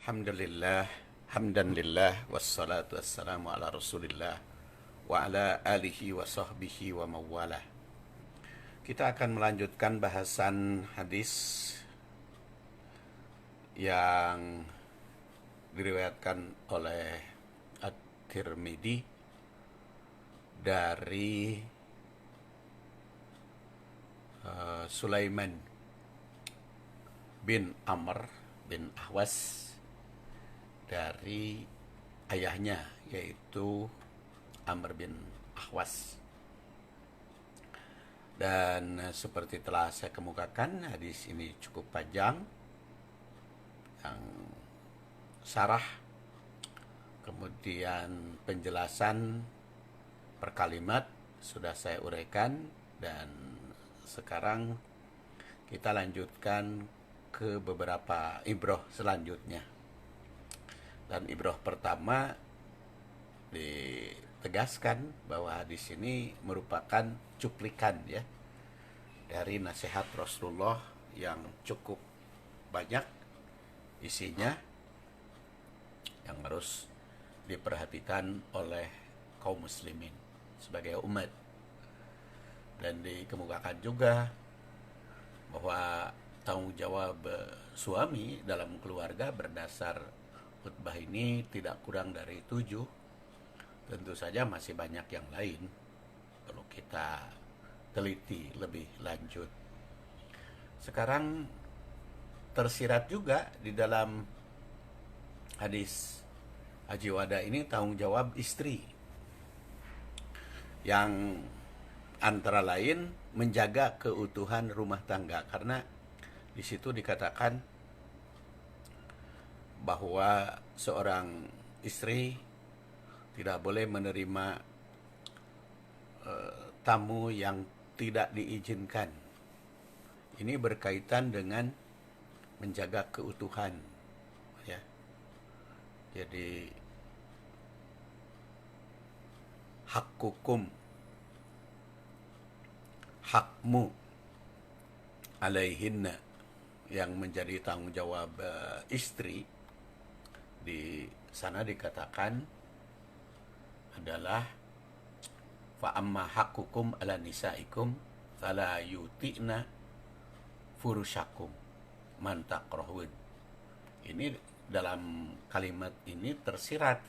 Alhamdulillah, hamdan lillah, wassalatu wassalamu ala rasulillah, wa ala alihi wa sahbihi wa mawalah. Kita akan melanjutkan bahasan hadis yang diriwayatkan oleh At-Tirmidzi dari Sulaiman bin Amr bin Ahwas dari ayahnya, yaitu Amr bin Ahwas. Dan seperti telah saya kemukakan, hadis ini cukup panjang, yang sarah, kemudian penjelasan per kalimat sudah saya uraikan, dan sekarang kita lanjutkan ke beberapa ibroh selanjutnya. Dan ibroh pertama ditegaskan bahwa hadis ini merupakan cuplikan ya dari nasihat Rasulullah yang cukup banyak isinya, yang harus diperhatikan oleh kaum muslimin sebagai umat. Dan dikemukakan juga bahwa tanggung jawab suami dalam keluarga berdasar khutbah ini tidak kurang dari 7. Tentu saja masih banyak yang lain perlu kita teliti lebih lanjut. Sekarang tersirat juga di dalam hadis Haji Wada ini tanggung jawab istri, yang antara lain menjaga keutuhan rumah tangga, karena di situ dikatakan bahwa seorang istri tidak boleh menerima tamu yang tidak diizinkan. Ini berkaitan dengan menjaga keutuhan ya. Jadi hak hukum, hakmu alaihinna, yang menjadi tanggung jawab istri, di sana dikatakan adalah fa amma haqqukum ala nisaikum fala yuti'na furushakum man takrahun. Ini dalam kalimat ini tersirat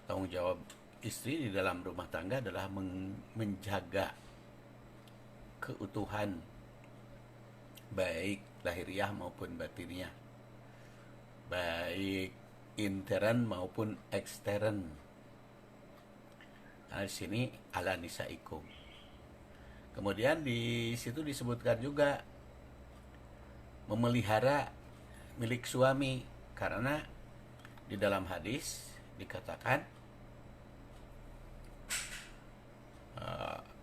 tanggung jawab istri di dalam rumah tangga adalah menjaga keutuhan baik lahiriah maupun batiniah, baik intern maupun ekstern. Nah, di sini ala nisaikum. Kemudian di situ disebutkan juga memelihara milik suami, karena di dalam hadis dikatakan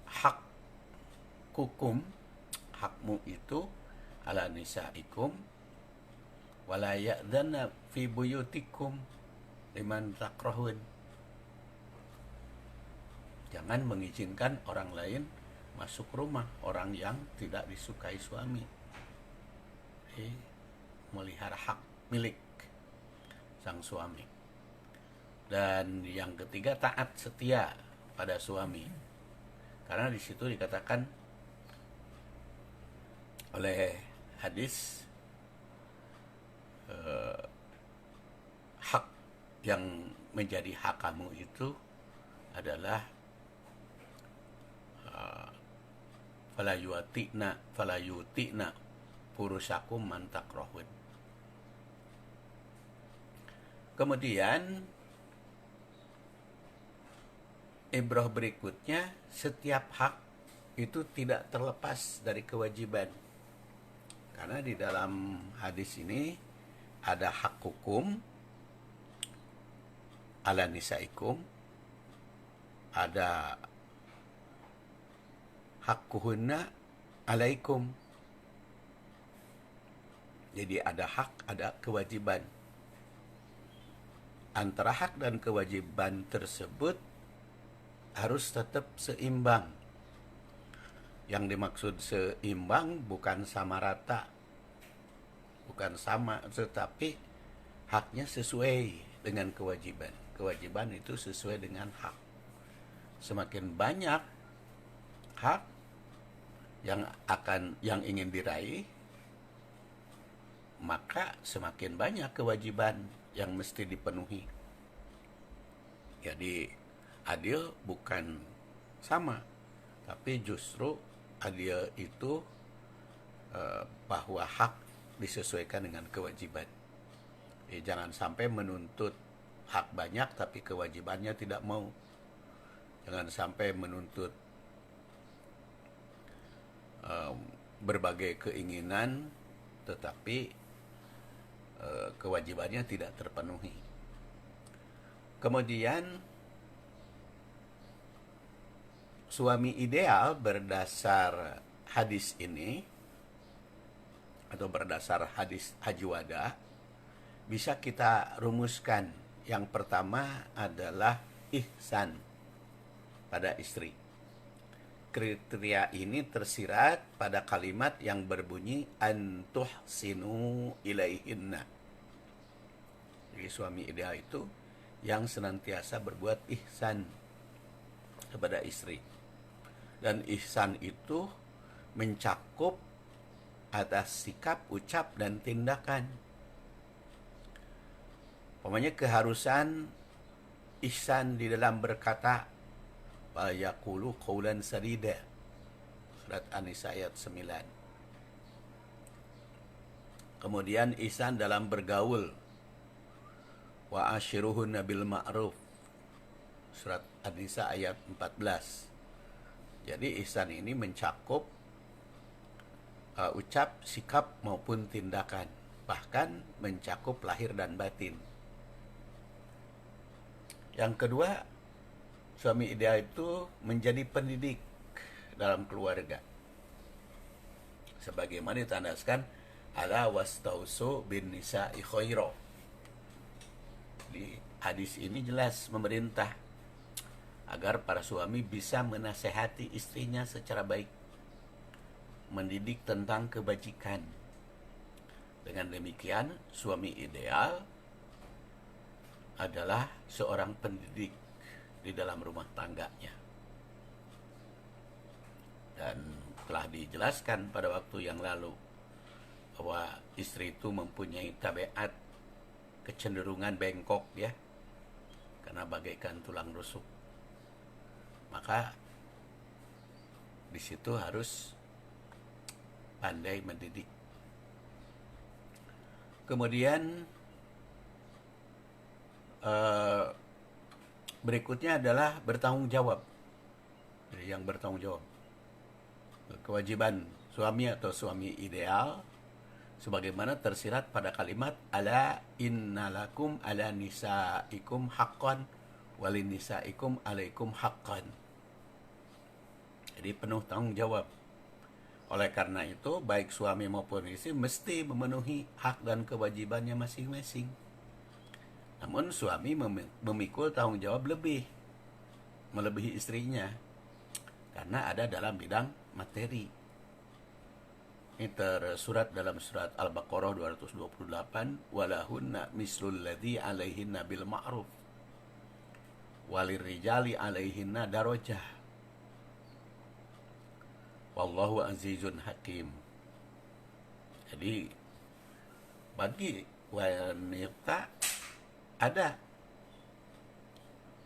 hak hukum, hakmu itu ala nisaikum wala ya'dhanna fi buyutikum liman takrahun. Jangan mengizinkan orang lain masuk rumah orang yang tidak disukai suami. Melihara hak milik sang suami. Dan yang ketiga, taat setia pada suami, karena di situ dikatakan oleh hadis hak yang menjadi hak kamu itu adalah fala yuti'na furusakum man takrahun. Kemudian ibrah berikutnya, setiap hak itu tidak terlepas dari kewajiban. Karena di dalam hadis ini ada hak hukum ala nisaikum, ada hakkuhunna alaikum. Jadi ada hak, ada kewajiban. Antara hak dan kewajiban tersebut harus tetap seimbang. Yang dimaksud seimbang bukan sama rata, bukan sama, tetapi haknya sesuai dengan kewajiban. Kewajiban itu sesuai dengan hak. Semakin banyak hak yang ingin diraih, maka semakin banyak kewajiban yang mesti dipenuhi. Jadi adil bukan sama, tapi justru adil itu bahwa hak disesuaikan dengan kewajiban. Jangan sampai menuntut hak banyak tapi kewajibannya tidak mau. Jangan sampai menuntut berbagai keinginan tetapi kewajibannya tidak terpenuhi. Kemudian suami ideal berdasar hadis ini atau berdasar hadis Haji Wada bisa kita rumuskan. Yang pertama adalah ihsan pada istri. Kriteria ini tersirat pada kalimat yang berbunyi antuhsinu ilaihinna. Jadi suami ideal itu yang senantiasa berbuat ihsan kepada istri. Dan ihsan itu mencakup atas sikap, ucap, dan tindakan. Umpamanya keharusan ihsan di dalam berkata, yaqulu qawlan sadida. Surat An-Nisa ayat 9. Kemudian ihsan dalam bergaul. Wa ashiruhunna bil ma'ruf. Surat An-Nisa ayat 14. Jadi ihsan ini mencakup ucap, sikap maupun tindakan, bahkan mencakup lahir dan batin. Yang kedua, suami ideal itu menjadi pendidik dalam keluarga. Sebagaimana ditandaskan ala wastausu bin nisa'i khaira. Di hadis ini jelas memerintah agar para suami bisa menasehati istrinya secara baik, mendidik tentang kebajikan. Dengan demikian, suami ideal adalah seorang pendidik di dalam rumah tangganya. Dan telah dijelaskan pada waktu yang lalu bahwa istri itu mempunyai tabiat kecenderungan bengkok ya, karena bagaikan tulang rusuk. Maka di situ harus pandai mendidik. Kemudian berikutnya adalah bertanggung jawab. Jadi yang bertanggung jawab. Kewajiban suami atau suami ideal sebagaimana tersirat pada kalimat ala innalakum ala nisaikum haqqan walin nisaikum alaikum haqqan. Jadi penuh tanggung jawab. Oleh karena itu baik suami maupun istri mesti memenuhi hak dan kewajibannya masing-masing. Namun suami memikul tanggung jawab melebihi istrinya karena ada dalam bidang materi. Ini tersurat dalam surat Al-Baqarah 228, walahunna mislul ladzi alaihinna bil ma'ruf walirrijali alaihinna darajah wallahu azizun hakim. Jadi bagi wanita ada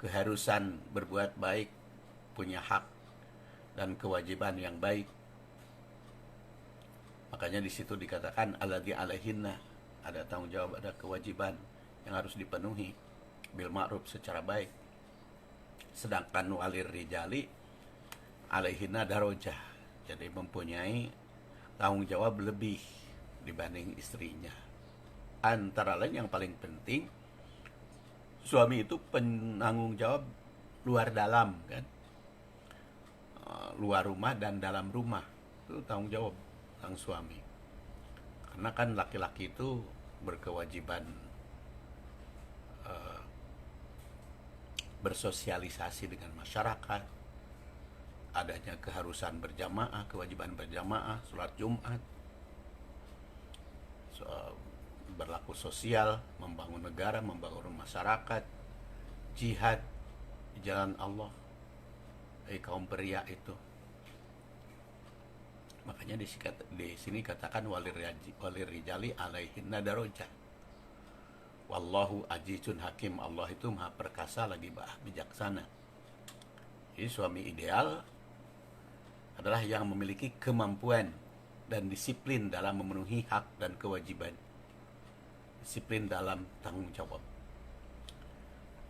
keharusan berbuat baik, punya hak dan kewajiban yang baik. Makanya di situ dikatakan alladzi alaihinna, ada tanggung jawab, ada kewajiban yang harus dipenuhi bil ma'ruf secara baik. Sedangkan walir rijali alaihinna darajah, jadi mempunyai tanggung jawab lebih dibanding istrinya. Antara lain yang paling penting, suami itu penanggung jawab luar dalam kan, luar rumah dan dalam rumah itu tanggung jawab sang suami. Karena kan laki-laki itu berkewajiban bersosialisasi dengan masyarakat, adanya keharusan berjamaah, kewajiban berjamaah, sholat Jumat, berlaku sosial, membangun negara, membangun masyarakat, jihad di jalan Allah. Kaum pria itu. Makanya di sini katakan walirijali alaihinna darajah. Wallahu azizun hakim. Allah itu maha perkasa lagi maha bijaksana. Jadi suami ideal adalah yang memiliki kemampuan dan disiplin dalam memenuhi hak dan kewajiban. Disiplin dalam tanggung jawab.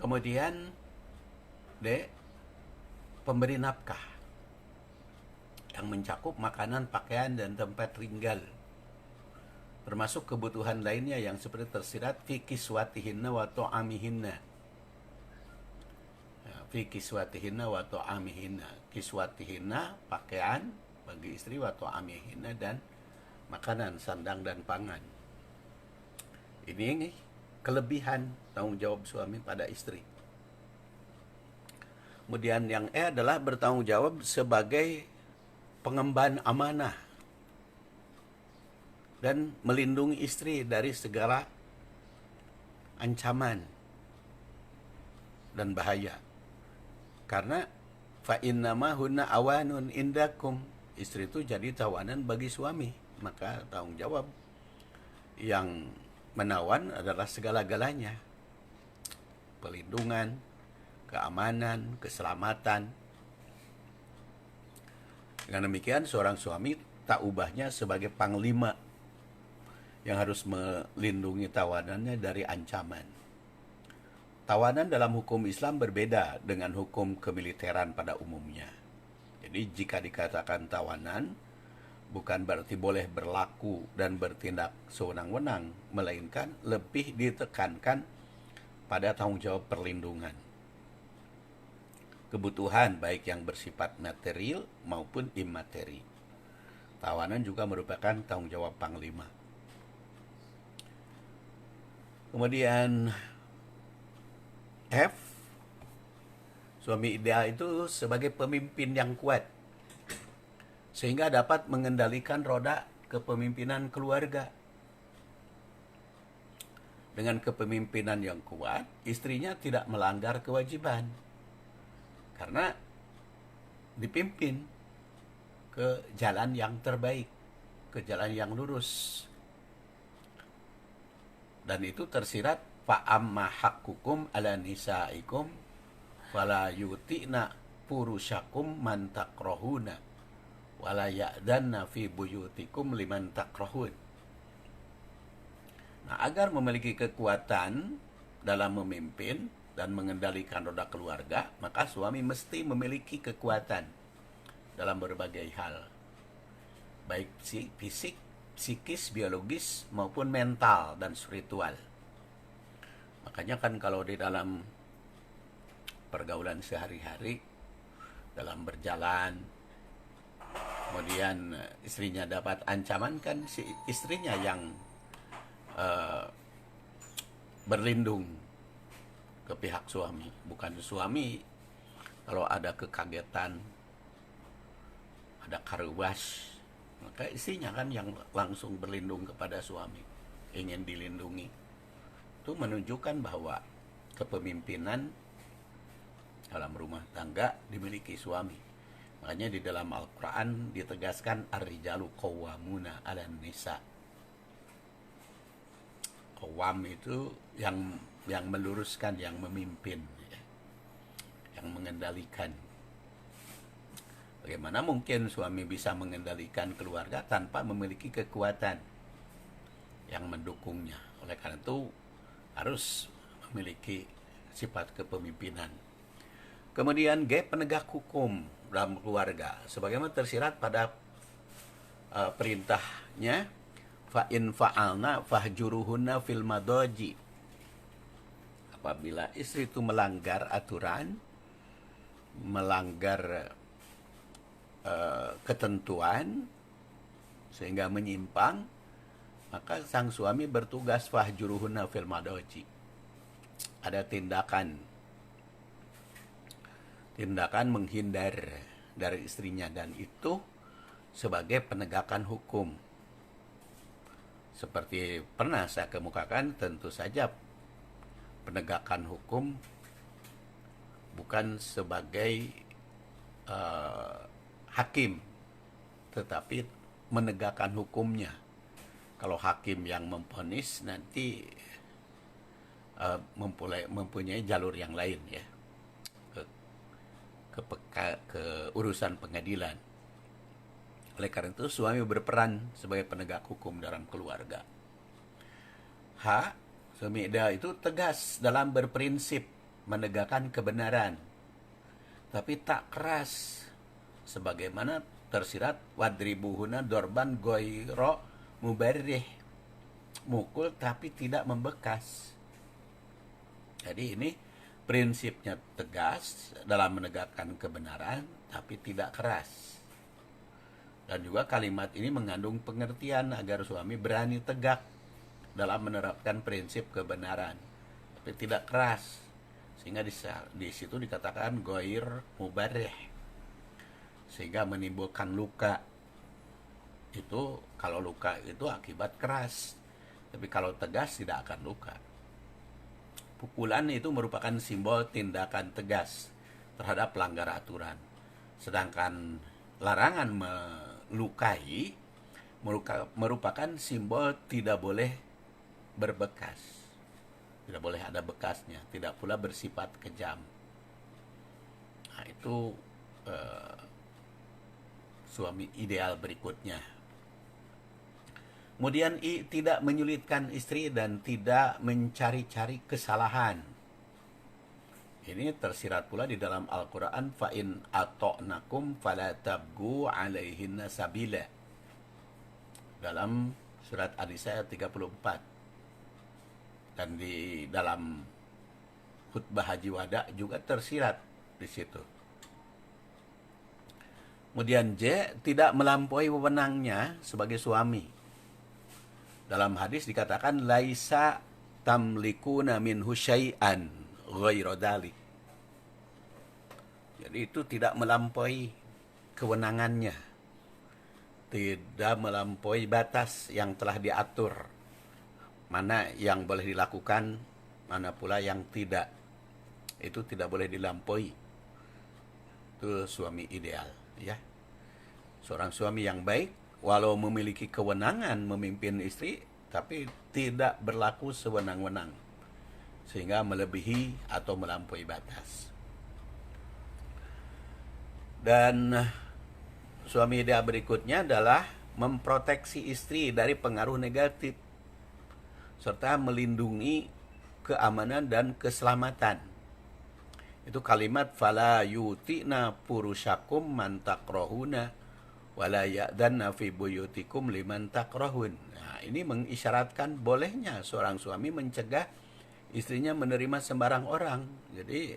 Kemudian pemberi nafkah yang mencakup makanan, pakaian, dan tempat tinggal, termasuk kebutuhan lainnya yang seperti tersirat fi kiswatihinna wa ta'amihinna. Fi kiswatihinna wa ta'amihinna. Kiswatihinna pakaian bagi istri, wa ta'amihinna dan makanan, sandang dan pangan. Ini kelebihan tanggung jawab suami pada istri. Kemudian yang adalah bertanggung jawab sebagai pengemban amanah dan melindungi istri dari segala ancaman dan bahaya. Karena fa innama hunna awanun indakum, istri itu jadi tawanan bagi suami, maka tanggung jawab yang menawan adalah segala-galanya. Pelindungan, keamanan, keselamatan. Dengan demikian seorang suami tak ubahnya sebagai panglima yang harus melindungi tawanannya dari ancaman. Tawanan dalam hukum Islam berbeda dengan hukum kemiliteran pada umumnya. Jadi jika dikatakan tawanan, bukan berarti boleh berlaku dan bertindak sewenang-wenang, melainkan lebih ditekankan pada tanggung jawab perlindungan. Kebutuhan baik yang bersifat material maupun imateri. Tawanan juga merupakan tanggung jawab panglima. Kemudian F, suami ideal itu sebagai pemimpin yang kuat, sehingga dapat mengendalikan roda kepemimpinan keluarga. Dengan kepemimpinan yang kuat, istrinya tidak melanggar kewajiban, karena dipimpin ke jalan yang terbaik, ke jalan yang lurus. Dan itu tersirat fa'amma haqqukum ala nisaikum wala yuti'na purusyakum man takrahuna wala ya'danna fi buyutikum liman takrahun. Nah, agar memiliki kekuatan dalam memimpin dan mengendalikan roda keluarga, maka suami mesti memiliki kekuatan dalam berbagai hal, baik fisik, psikis, biologis, maupun mental dan spiritual. Makanya kan kalau di dalam pergaulan sehari-hari, dalam berjalan, kemudian istrinya dapat ancaman, kan si istrinya yang berlindung ke pihak suami, bukan suami. Kalau ada kekagetan, ada karuwas, maka istrinya kan yang langsung berlindung kepada suami, ingin dilindungi. Itu menunjukkan bahwa kepemimpinan dalam rumah tangga dimiliki suami. Makanya di dalam Al-Quran ditegaskan ar-rijalu qawwamuna 'alan nisa. Qawwam itu yang meluruskan, yang memimpin, ya, yang mengendalikan. Bagaimana mungkin suami bisa mengendalikan keluarga tanpa memiliki kekuatan yang mendukungnya? Oleh karena itu harus memiliki sifat kepemimpinan. Kemudian G, penegak hukum dalam keluarga, sebagaimana tersirat pada perintahnya fa in fa'alna fahjuruhunna fil madaji. Apabila istri itu melanggar aturan, melanggar ketentuan sehingga menyimpang, maka sang suami bertugas fahjuruhunna fil madaji. Ada tindakan menghindar dari istrinya, dan itu sebagai penegakan hukum. Seperti pernah saya kemukakan, tentu saja penegakan hukum bukan sebagai hakim, tetapi menegakkan hukumnya. Kalau hakim yang memvonis, nanti mempunyai jalur yang lain ya, ke, ke urusan pengadilan. Oleh karena itu suami berperan sebagai penegak hukum dalam keluarga. Suami ideal itu tegas dalam berprinsip menegakkan kebenaran, tapi tak keras, sebagaimana tersirat wadribuhuna dorban goiro mubarrih, mukul tapi tidak membekas. Jadi ini prinsipnya tegas dalam menegakkan kebenaran tapi tidak keras. Dan juga kalimat ini mengandung pengertian agar suami berani tegak dalam menerapkan prinsip kebenaran tapi tidak keras, sehingga di situ dikatakan goir mubarrih, sehingga menimbulkan luka. Itu kalau luka itu akibat keras, tapi kalau tegas tidak akan luka. Pukulan itu merupakan simbol tindakan tegas terhadap pelanggar aturan, sedangkan larangan melukai merupakan simbol tidak boleh berbekas, tidak boleh ada bekasnya, tidak pula bersifat kejam. Nah, itu suami ideal berikutnya. Kemudian tidak menyulitkan istri dan tidak mencari-cari kesalahan. Ini tersirat pula di dalam Al-Quran, fa'in ato'nakum fala tabgu alaihinna sabila, dalam surat An-Nisa ayat 34. Dan di dalam khutbah Haji Wada juga tersirat di situ. Kemudian J, tidak melampaui wewenangnya sebagai suami. Dalam hadis dikatakan laisa tamlikuna minhu syai'an ghairu dzalik. Jadi itu tidak melampaui kewenangannya, tidak melampaui batas yang telah diatur, mana yang boleh dilakukan, mana pula yang tidak. Itu tidak boleh dilampaui. Itu suami ideal ya. Seorang suami yang baik walau memiliki kewenangan memimpin istri, tapi tidak berlaku sewenang-wenang sehingga melebihi atau melampaui batas. Dan suami ideal berikutnya adalah memproteksi istri dari pengaruh negatif serta melindungi keamanan dan keselamatan. Itu kalimat fala yutina purushakum man takrahuna wala ya'danna fi buyutikum liman takrahun. Nah, ini mengisyaratkan bolehnya seorang suami mencegah istrinya menerima sembarang orang. Jadi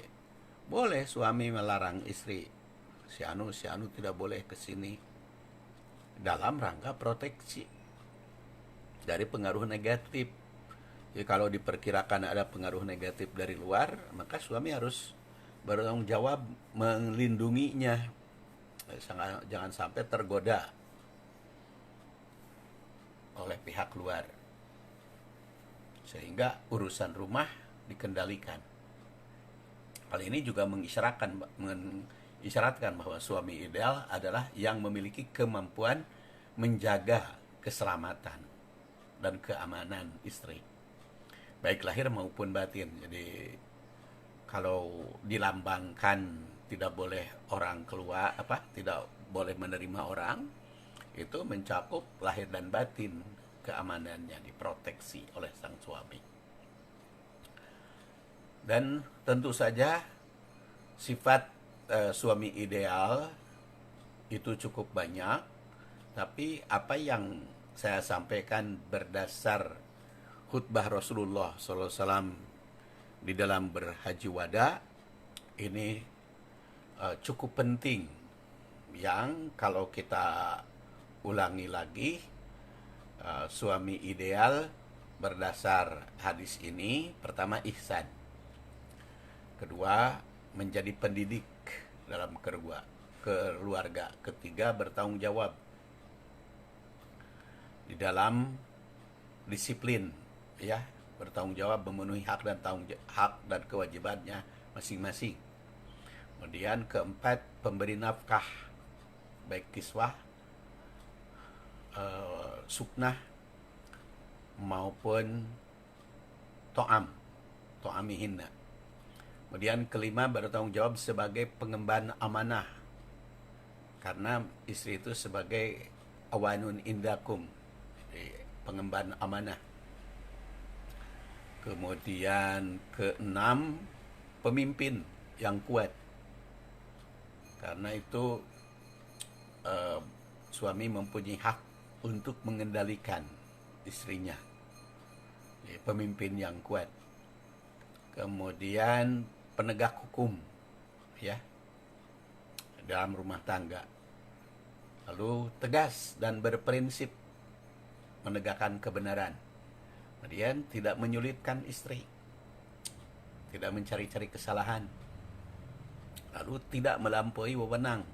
boleh suami melarang istri, si anu tidak boleh ke sini, dalam rangka proteksi dari pengaruh negatif. Jadi kalau diperkirakan ada pengaruh negatif dari luar, maka suami harus bertanggung jawab melindunginya. Jangan sampai tergoda oleh pihak luar, sehingga urusan rumah dikendalikan. Hal ini juga mengisyaratkan bahwa suami ideal adalah yang memiliki kemampuan menjaga keselamatan dan keamanan istri, baik lahir maupun batin. Jadi kalau dilambangkan tidak boleh orang keluar, tidak boleh menerima orang, itu mencakup lahir dan batin, keamanannya diproteksi oleh sang suami. Dan tentu saja sifat suami ideal itu cukup banyak, tapi apa yang saya sampaikan berdasar khutbah Rasulullah SAW di dalam berhaji wada ini cukup penting, yang kalau kita ulangi lagi, suami ideal berdasar hadis ini, pertama ihsan, kedua menjadi pendidik dalam keluarga, ketiga bertanggung jawab di dalam disiplin, ya, bertanggung jawab memenuhi hak dan kewajibannya masing-masing. Kemudian keempat, pemberi nafkah baik kiswah, suknah maupun to'amihinna. Kemudian kelima, bertanggung jawab sebagai pengemban amanah, karena istri itu sebagai awanun indakum, pengemban amanah. Kemudian keenam, pemimpin yang kuat, karena itu suami mempunyai hak untuk mengendalikan istrinya, pemimpin yang kuat. Kemudian penegak hukum, ya, dalam rumah tangga, lalu tegas dan berprinsip menegakkan kebenaran. Kemudian tidak menyulitkan istri, tidak mencari-cari kesalahan, lalu tidak melampaui wewenang.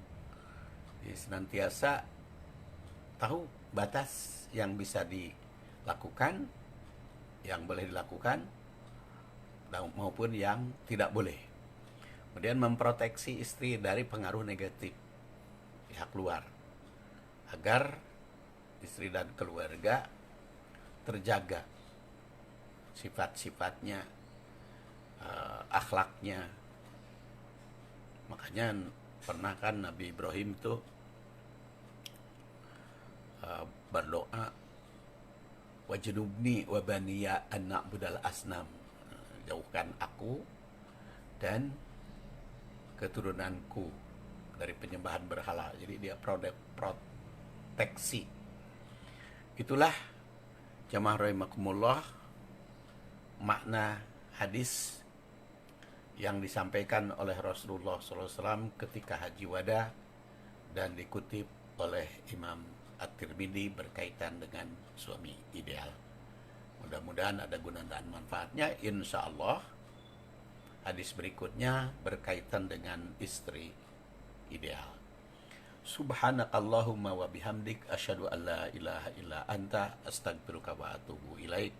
Jadi senantiasa tahu batas yang bisa dilakukan, yang boleh dilakukan, maupun yang tidak boleh. Kemudian memproteksi istri dari pengaruh negatif pihak luar, agar istri dan keluarga terjaga sifat-sifatnya, akhlaknya. Makanya pernah kan Nabi Ibrahim itu berdoa, wajnubni wa baniya an na'budal asnam, jauhkan aku dan keturunanku dari penyembahan berhala. Jadi dia proteksi. Itulah jamaah rahimakumullah makna hadis yang disampaikan oleh Rasulullah SAW ketika haji wada dan dikutip oleh Imam At-Tirmidzi berkaitan dengan suami ideal. Mudah-mudahan ada guna dan manfaatnya. Insya Allah hadis berikutnya berkaitan dengan istri ideal. Subhanakallahumma wa bihamdik asyhadu an la ilaha illa anta astaghfiruka wa atubu ilaik.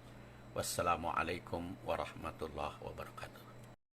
Wassalamualaikum warahmatullahi wabarakatuh.